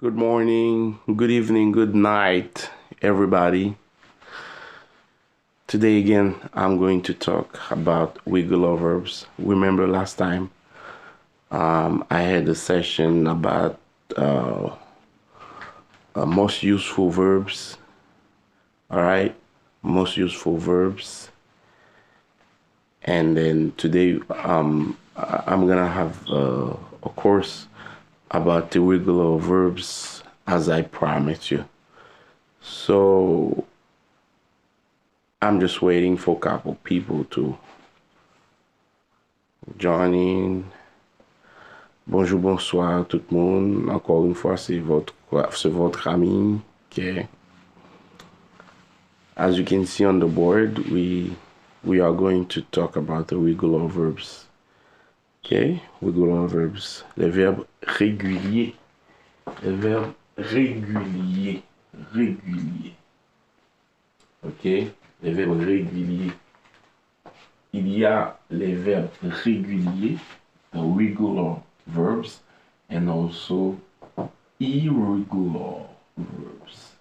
Good morning, good evening, good night, everybody. Today again, I'm going to talk about regular verbs. Remember last time I had a session about most useful verbs. All right, most useful verbs. And then today I'm gonna have a course about the regular verbs as I promised you. So I'm just waiting for a couple people to join in. Bonjour, bonsoir tout le monde. Encore une fois, c'est votre ami. Okay. As you can see on the board, we are going to talk about the regular verbs. Okay, regular verbs. Les verbes réguliers. Les verbes réguliers. Réguliers. Ok, les verbes réguliers. Il y a les verbes réguliers, the regular verbs, and also irregular verbs.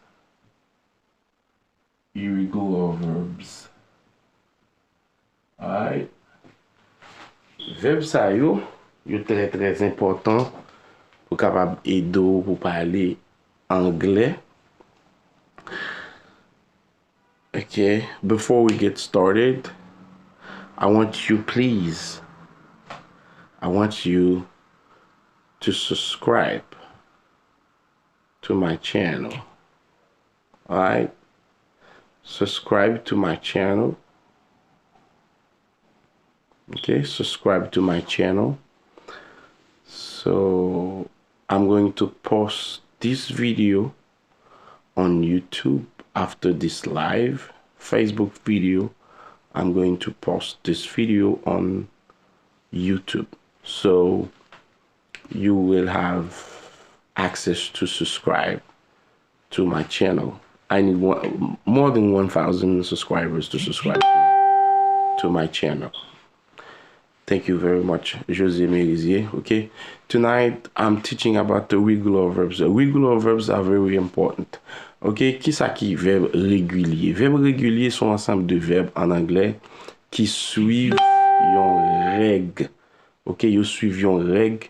Irregular verbs. Alright. Verbe ça yo très important pour capable aider pour parler anglais. Okay, before we get started, I want you to subscribe to my channel. All right, subscribe to my channel. Okay, subscribe to my channel. So I'm going to post this video on YouTube after this live Facebook video. I'm going to post this video on YouTube, so you will have access to subscribe to my channel. I need more than 1,000 subscribers to subscribe to my channel. Thank you very much, José Merizier. Okay, tonight I'm teaching about the regular verbs. The regular verbs are very important. Ok, qui ça qui verbe régulier? Verbe régulier sont ensemble de verbes en anglais qui suivent une règle. Ok, ils suivent une règle.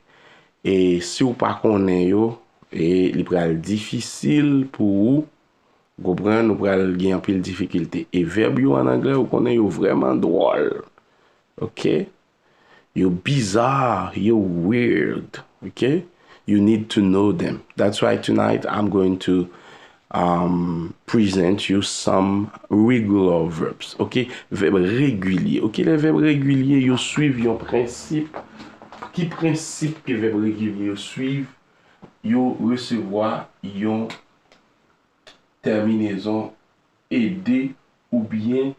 Et si vous pas connaissez yo, et il est difficile pour vous comprendre, vous allez gagner un peu de difficulté. Et verbe en anglais, vous connaissez vraiment drôle. Ok, you're bizarre, you're weird. Ok, you need to know them. That's why tonight I'm going to present you some regular verbs. Ok, verbes réguliers. Ok, les verbes réguliers, ils suivent un principe. Qui principe que verbes réguliers suivent? Ils recevoir une terminaison ed ou bien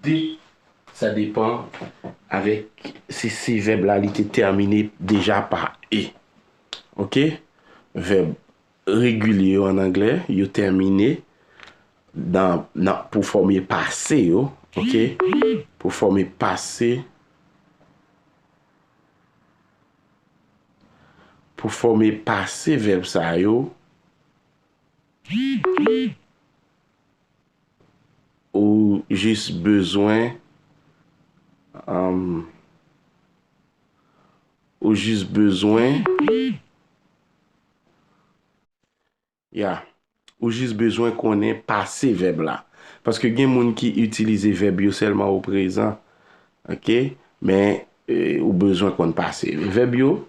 d. Ça dépend avec si ces verbes-là étaient terminés déjà par e. Ok, verbe régulier en anglais, yo terminé pour former passé, yo, ok? Pour former passé. Pour former passé verbe ça yo, ou juste besoin ou juste besoin qu'on ait passé verbe là. Parce que il y a des gens qui utilisent verbe seulement au présent. Ok? Mais ou besoin qu'on passe. Verbe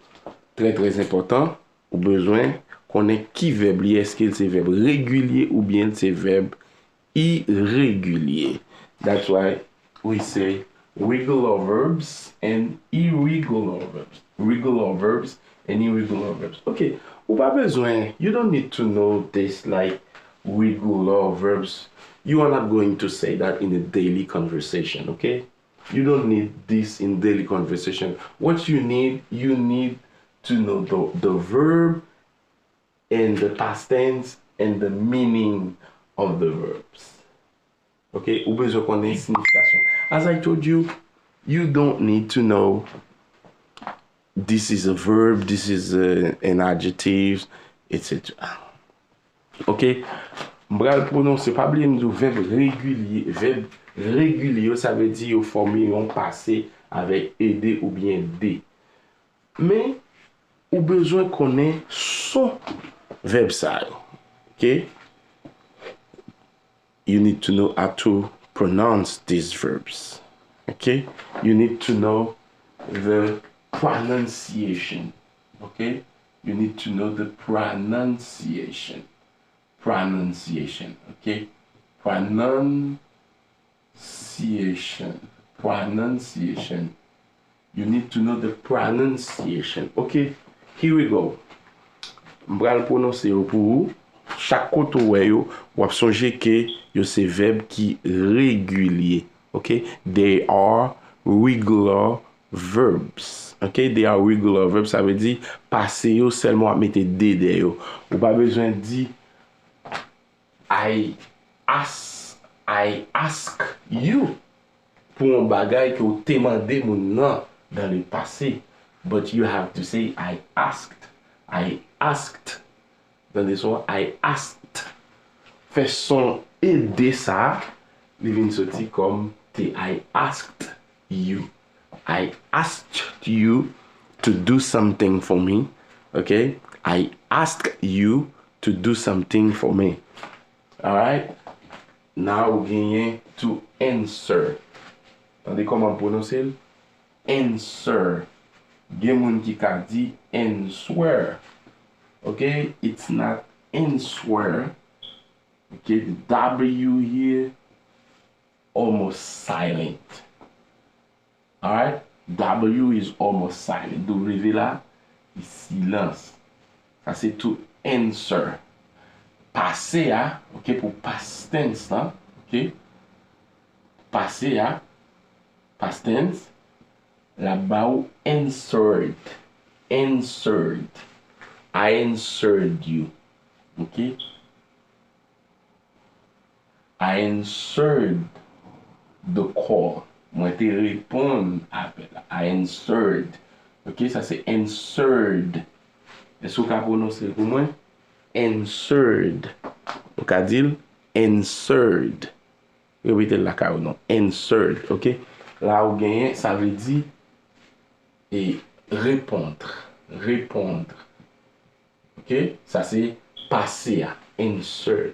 très important. Ou besoin qu'on ait qui verbe. Est-ce que c'est verbe régulier ou bien c'est verbe irrégulier? That's why we say regular verbs and irregular verbs. Regular verbs and irregular verbs. Okay, ou pas besoin. You don't need to know this like regular verbs. You are not going to say that in a daily conversation, okay? You don't need this in daily conversation. What you need to know the verb and the past tense and the meaning of the verbs. Okay, ou besoin connaître signification. As I told you, you don't need to know this is a verb, this is an adjective, etc. Ok? M'bral prononcer, pas oublier nous verbe régulier. Verbe régulier, ça veut dire former un passé avec aider ou bien des. Mais, ou besoin qu'on ait son verbe ça. Ok? You need to know how to pronounce these verbs. Okay? You need to know the pronunciation. Okay? You need to know the pronunciation. Pronunciation. Okay? Pronunciation. Pronunciation. You need to know the pronunciation. Okay? Here we go. M'bral prononcer pour vous. Chaque côté yo, wap songe que yo c'est verbe qui régulier. Okay? They are regular verbs. Okay? They are regular verbs. Ça veut dire passer yo seulement à mettre des yo. Ou pas besoin de dire I ask you pour un bagay que ou demandé moun nan dans le passé. But you have to say I asked. I asked. Dans des sons, I asked. Fait son aider ça, il vient sortir comme I asked you. I asked you to do something for me. Okay? I asked you to do something for me. Alright? Now we gagne to answer. Tandis comment prononcer? Answer. Gen moun ki ka di answer. Okay, it's not answer. Okay, the W here almost silent. Alright, W is almost silent. W là, is silence. Ça c'est to answer. Passer à, ok, pour past tense là, ok. Passer à, past tense. Là-bas ou answered. Answered. I answered you. Okay? I answered the call. Moi te répondre appel. I answered. Ok? Ça c'est answered. Est-ce que vous pouvez prononcer pour moi? Answered. Vous pouvez dire answered. Répétez la carte ou non. Answered. Ok? Là où gagne, ça veut dire et répondre. Répondre. Ok? Ça c'est passer à insert.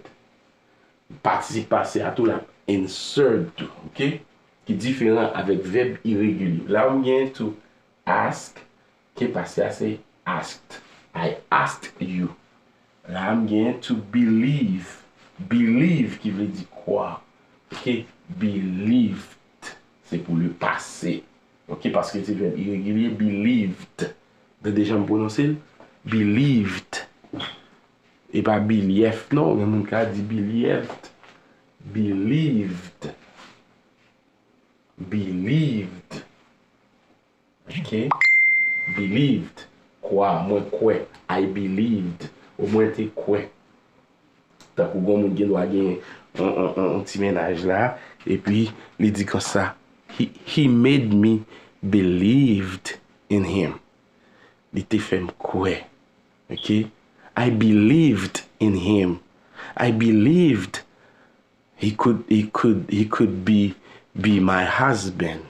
Participe passé à tout là. Insert. Ok? Qui est différent avec verbe irrégulier. Là où il y a to ask, qui est passé à c'est asked. I asked you. Là où il y a to believe. Believe qui veut dire quoi? Ok? Believed. C'est pour le passé. Ok? Parce que c'est verbe irrégulier. Believed. Vous avez déjà me prononcer? Believed. Et pas believed, non. Mais mon cas dit believed. Believed. Believed. Ok? Believed. Quoi? Moi, quoi? I believed. Au moins, t'es quoi? T'as pour qu'on me doit gagner un petit ménage là. Et puis, il dit comme ça. He made me believed in him. Il te fait quoi? Ok? I believed in him. I believed he could be my husband.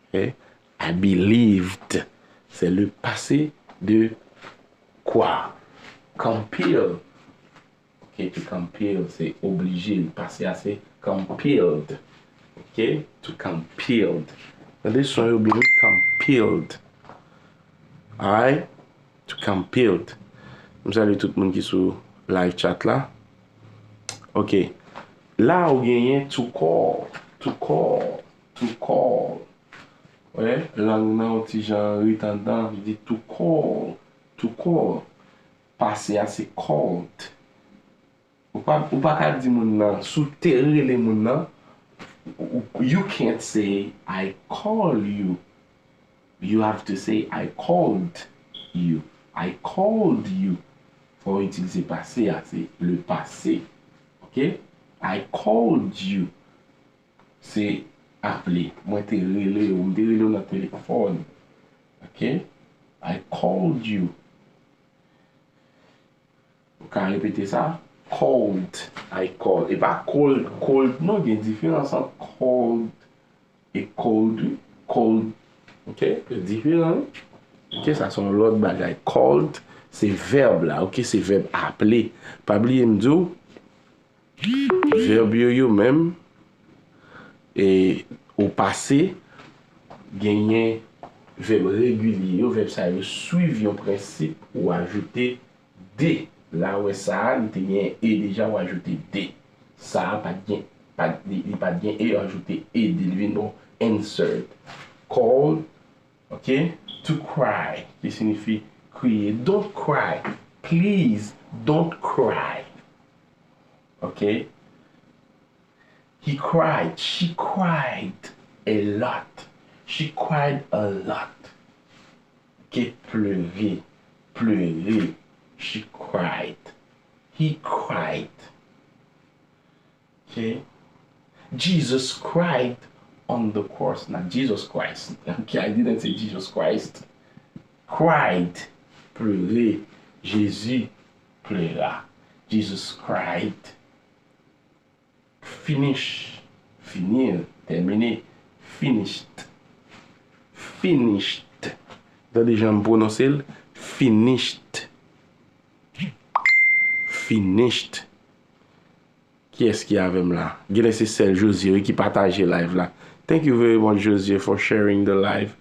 Okay? I believed. C'est le passé de quoi? Compelled. Ok, to compel, c'est obligé. Le passé c'est compelled. Ok? To compelled. This one will be compelled. Alright? To compelled. Je salue tout le monde qui est sur live chat là. Ok. Là, on gagne to call. To call. To call. Ouais, langue nan petit genre retendant, je dis to call. To call. Passer à c'est called. Ou pas dire moun nan, souterrer les moun nan. You can't say I call you. You have to say I called you. I called you. Faut utiliser passé, c'est le passé. Ok? I called you. C'est appeler. Moi, te relé, ou me relé dans téléphone. Ok? I called you. ka répéter ça. Cold. I called. Et pas cold. Cold. Non, il y a une différence entre cold et cold. Cold. Ok? C'est différent. Ok? Ça sont l'autre bagaille. Cold, c'est verbe là. Ok? C'est verbe appeler. Pas oublier m'dou. Verbe yo même. Et au passé, gagner verbe régulier, verbe ça suivi un principe ou ajouter des. Là où ça, il y a et déjà ou ajouter des. Ça pas bien, pas bien et ajouter et des. Non, insert. Call, ok, to cry, qui signifie crier. Don't cry, please, don't cry. Ok. He cried, she cried a lot. She cried a lot. Okay, pleurer, pleurer. She cried. He cried. Okay. Jesus cried on the cross. Not Jesus Christ. Okay, I didn't say Jesus Christ. Cried. Pleurer. Jésus pleura. Jesus cried. Finish. Finir. Terminer. Finished. Finished. Dans les gens prononcer finished. Finished. Qui est-ce qui avait là? C'est celle Josier qui partage live là. Thank you very much Josier for sharing the live.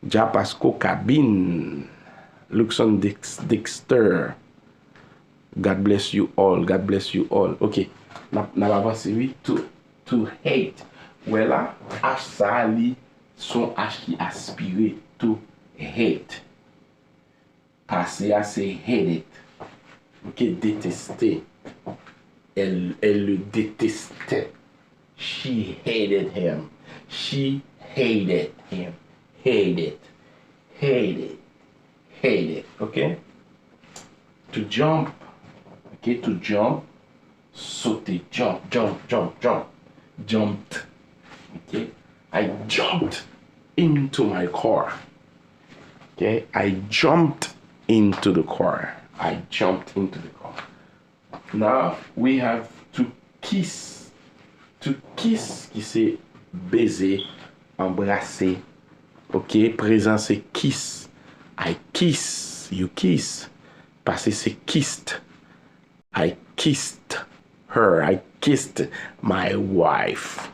Japasco Cabine. Luxon Dexter. God bless you all. God bless you all. Ok. N'a pas oui to hate. Voilà, H ça li son H qui aspire to hate. Passer à c'est hated. Ok, détester. Elle le détestait. She hated him. She hated him. Hated. Hated. Hated. Okay? To jump. Okay, to jump. Sauter. Jump, jump, jump, jump. Jumped. Okay? I jumped into my car. Okay? I jumped into the car. I jumped into the car. Now we have to kiss. To kiss, qui c'est baiser, embrasser. Ok, présent c'est kiss. I kiss, you kiss. Passé c'est kissed. I kissed her. I kissed my wife.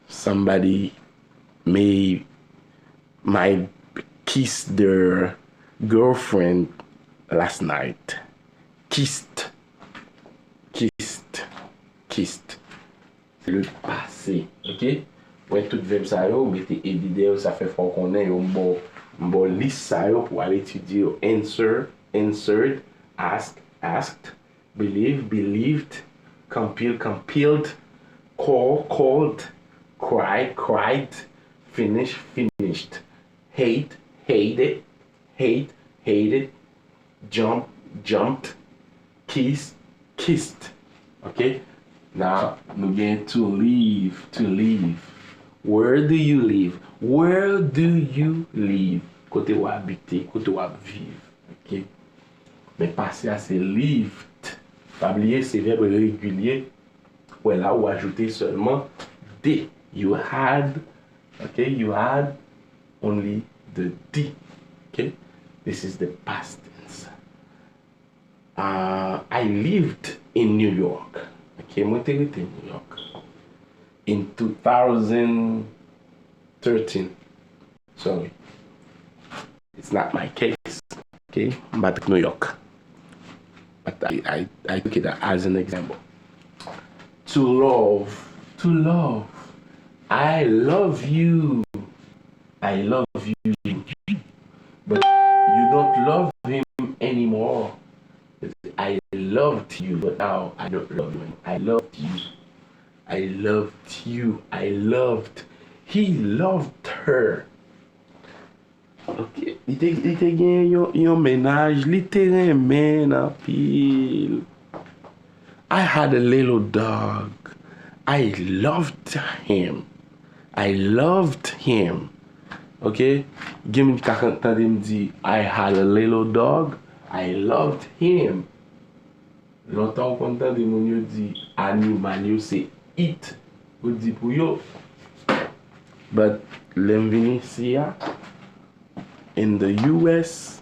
Somebody may kiss their girlfriend last night. Kissed. Kissed. Kissed. C'est le passé. Ok? Ouais, tout verbe ça yo, mettez édité, ça fait fort qu'on ait un bon liste ça yo pour aller étudier answer, answered, asked, asked, believe, believed, compile, compiled, call, called, cry, cried, finish, finished, hate, hated, hate, hated, jump, jumped, kiss, kissed. Okay? Now, nous going to leave, to leave. Where do you live? Where do you live? Côté où habiter, côté où vivre. Ok? Mais passer à c'est lived. Pas oublier ces verbes réguliers. Ou là où ajouter seulement D. You had. Okay? You had only the D. Okay? This is the past tense. I lived in New York. Okay, moi t'ai été in New York. In 2013. Sorry. It's not my case. Okay, but New York. But I took it as an example. To love. To love. I love you. I love you. But you don't love him anymore. I loved you, but now I don't love you. I loved you. I loved you. I loved. He loved her. Ok. Il te gen yon ménage, li te remen en pile. I had a little dog. I loved him. I loved him. Ok? Gen mi kakantande me di, I had a little dog. I loved him. Longtemps kontan de moun yo di animal yo c'est it. Ou di pou yo. But lem vini siya in the US,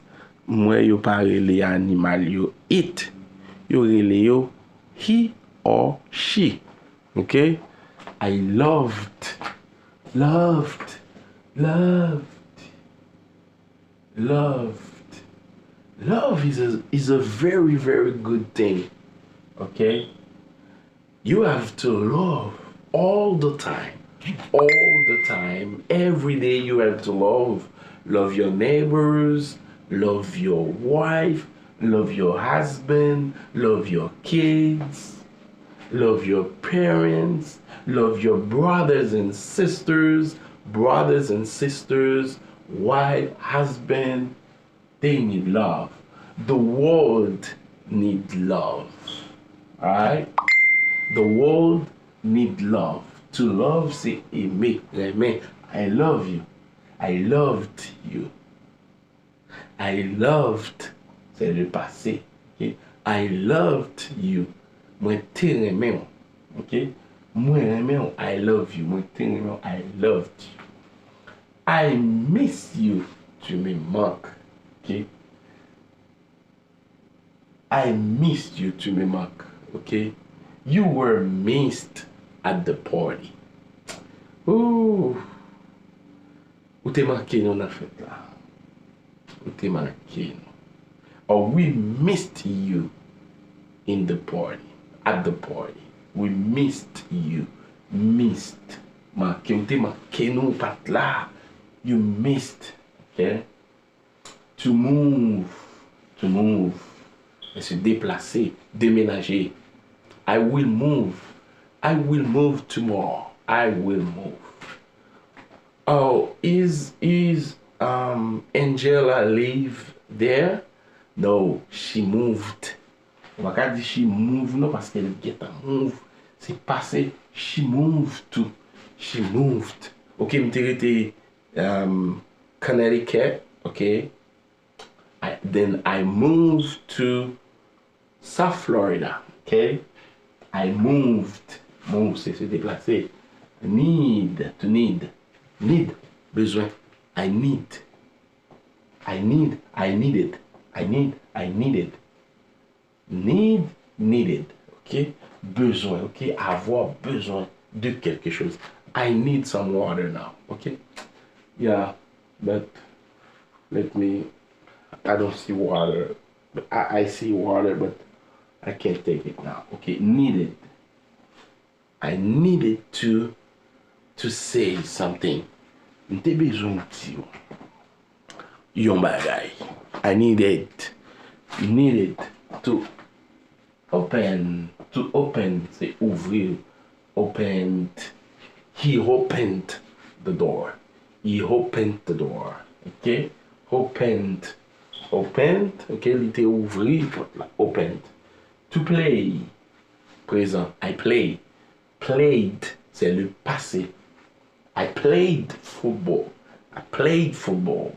mwen yo pa rele animal yo it. Yo rele yo he or she. Okay? I loved. Love is a very, very good thing. Okay? You have to love all the time. All the time. Every day you have to love. Love your neighbors. Love your wife. Love your husband. Love your kids. Love your parents. Love your brothers and sisters. Brothers and sisters. Wife, husband. They need love. The world needs love. Alright? The world needs love. To love, c'est aimer. Aimer. I love you. I loved you. I loved, c'est le passé. Okay? I loved you. Moi te remè. Okay? Moi remè. I love you. Moi te remè. I loved you. I miss you. Tu me manques. Okay? I missed you, tu me manques. Okay? You were missed at the party. Ouh. Ou te manqué non na fête là. Ou te manqué non. Or we missed you in the party. At the party. We missed you. Missed. Manqué. Ou te manqué non pat là. You missed. Okay? To move. To move. Et se déplacer. Déménager. I will move. I will move tomorrow. I will move. Oh, is Angela live there? No, she moved. On va pas dire she moved, non, parce qu'elle get a move. C'est passé. She moved to. She moved. Ok, m'était Connecticut. Okay. Then I moved to South Florida. Okay. I moved. Move, c'est se déplacer. Need, to need. Need, besoin. I need. I need, I needed. I need, I needed. Need, needed. Ok? Besoin, ok? Avoir besoin de quelque chose. I need some water now. Ok? Yeah, but let me, I don't see water. I see water, but I can't take it now. Okay, needed. I needed to say something. M'te besoin ti yon bagay. I needed to open. To open, c'est ouvrir. Opened. He opened the door. He opened the door. Okay? Opened. Opened. Okay? L'ité ouvrir. Opened. To play. Présent. I play. Played. C'est le passé. I played football. I played football.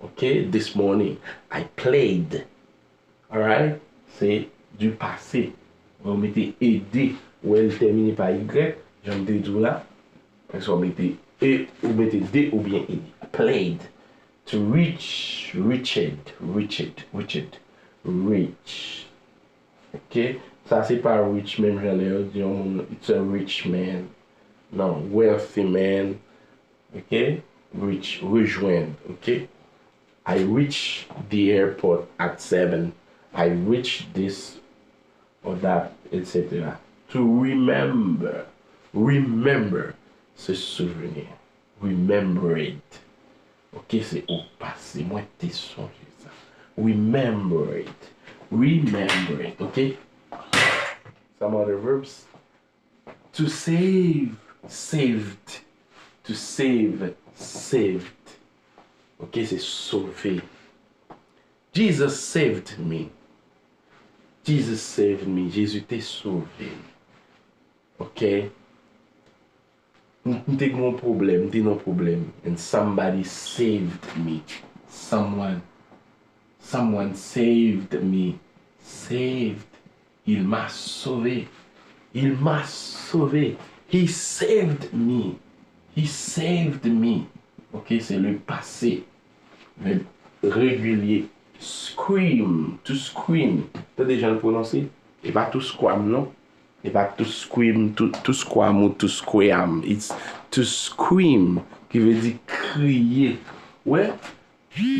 Okay? This morning. I played. Alright? C'est du passé. On mettait aider. Ou elle termine par Y. J'en dis tout là. Parce qu'on mettait E ou mettait D ou bien I. I played. To reach. Reached. Reach. Ok? Ça c'est pas rich même j'allais it's a rich man. Non, wealthy man. Ok? Rich. Rejoindre. Ok? I reached the airport at 7. I reached this or that, etc. To remember. Remember. Se souvenir. Remember it. Ok, c'est au passé. Moi, t'es songé ça. Remember it. Remember it. Ok? Some other verbs. To save. Saved. To save. Saved. Ok, c'est sauver. Jesus saved me. Jesus saved me. Jésus t'a sauvé. Ok? M'te gon problème, m'te non problème. And somebody saved me. Someone saved me. Saved. Il m'a sauvé. Il m'a sauvé. He saved me. He saved me. Ok, c'est le passé. Verbe régulier. Scream. To scream. T'as déjà le prononcé? Et pas to squam, non? Et pas to scream, to squam ou to squam. It's to scream, qui veut dire crier. Ouais.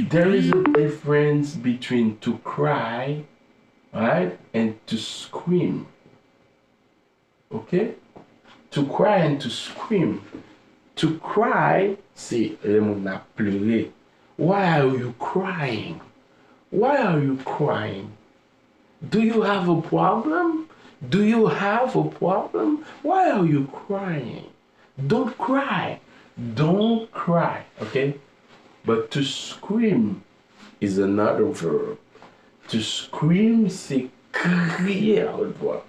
There is a difference between to cry, right, and to scream. Okay? To cry and to scream. To cry, c'est le monde a pleuré. Why are you crying? Why are you crying? Do you have a problem? Do you have a problem? Why are you crying? Don't cry. Don't cry. Okay? But to scream is another verb. To scream, c'est crier à haute voix.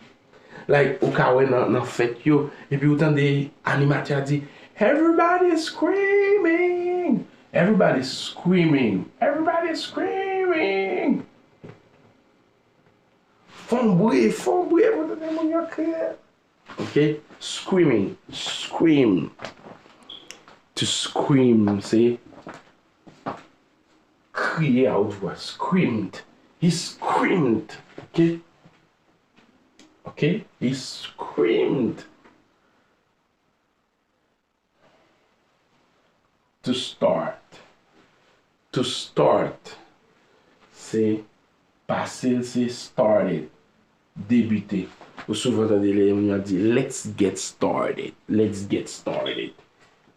Like, au cas où dans fête yo, et puis autant des animateurs dit, everybody screaming! Everybody screaming! Everybody screaming! Font bruit, pour donner mon yo crier. Okay? Screaming. Scream. To scream, c'est crier à haute voix. Screamed. He screamed. Okay? Okay? He screamed. To start. To start. C'est passer, c'est started. Débuter. Ou souvent, on a dit, let's get started. Let's get started.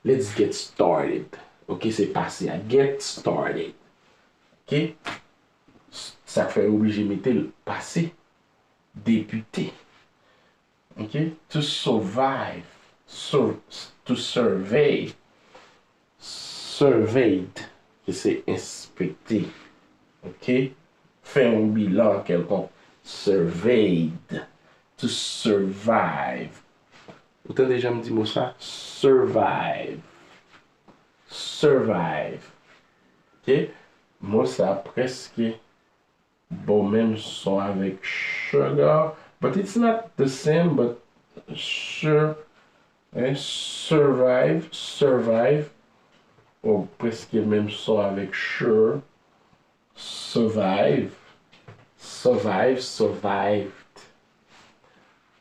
Let's get started. Ok, c'est passé à get started. Ok? Ça fait obligé de mettre le passé. Débuter. Ok? To survive. To survey. Surveyed. C'est inspecter. Ok? Faire un bilan quelconque. Surveyed. To survive. Vous avez déjà me dit moi ça? Survive. Survive. Ok? Moi ça presque bon même son avec sugar. But it's not the same, but sure. Survive. Survive. Ou presque même son avec sure. Survive. Survive. Survived.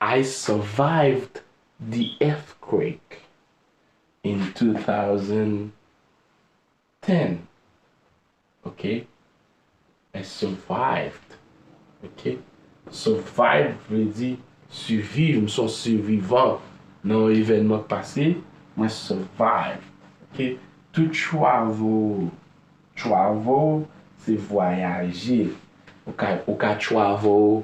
I survived the earthquake in 2010. Okay? I survived. Okay? Survive veut dire survivre, je suis survivant dans l'événement passé, moi survive. Okay? To travel. Travel, c'est voyager. Ou ka travel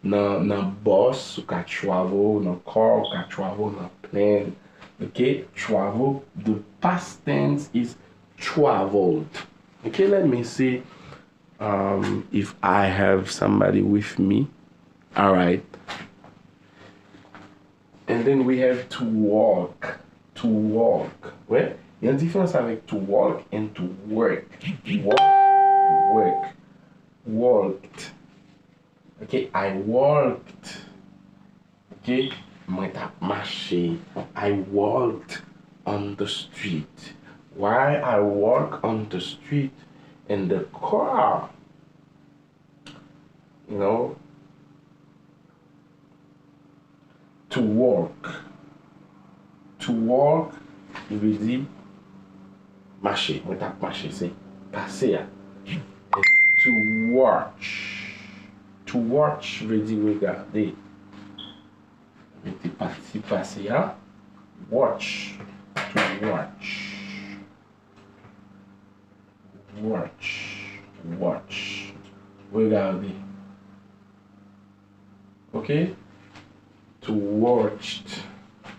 nan bus, ou ka travel nan car, ou ka travel nan plane. Okay? Travel, the past tense is traveled. Okay, let me see if I have somebody with me. All right. And then we have to walk. To walk. Ouais? Il y a une différence avec to walk and to work. Walk and work. Walked. Okay, I walked. Okay, moi tap marché. I walked on the street. Why I walk on the street in the car? You know, to walk. To walk, il veut dire marcher. Moi tap marché, c'est passer. To watch. To watch veut dire regarder. Mettez parti passer à watch. To watch. Watch. Watch. Regarder. Okay? To watch.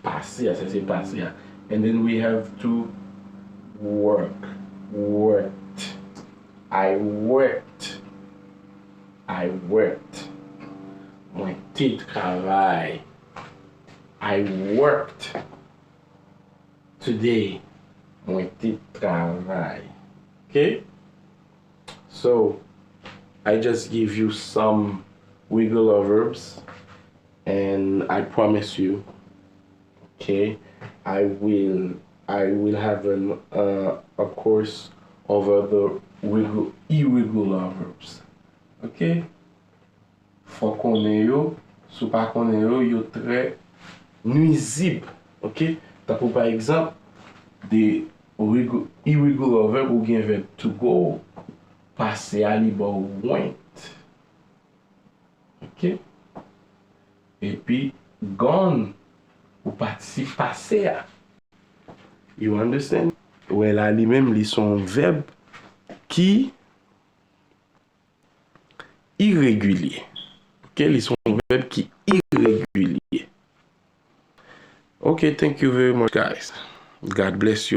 Passer, ça c'est passer. And then we have to work. Worked. I worked. I worked. Moi t'ai travail. I worked today. Moi t'ai travail. Okay? So I just give you some regular verbs and I promise you, okay, I will have a course over the irregular verbs. Okay? Faut konnen yo, sou pa konnen yo, yo très nuisible. Okay? Tako par exemple, de irregular verb ou gen verb to go, passe a li bo went. Okay? Et puis gone ou participe passé a. You understand? Ouais, là, li même li son verbe qui irrégulier. Okay, li son verbe qui irrégulier. Okay, thank you very much, guys. God bless you.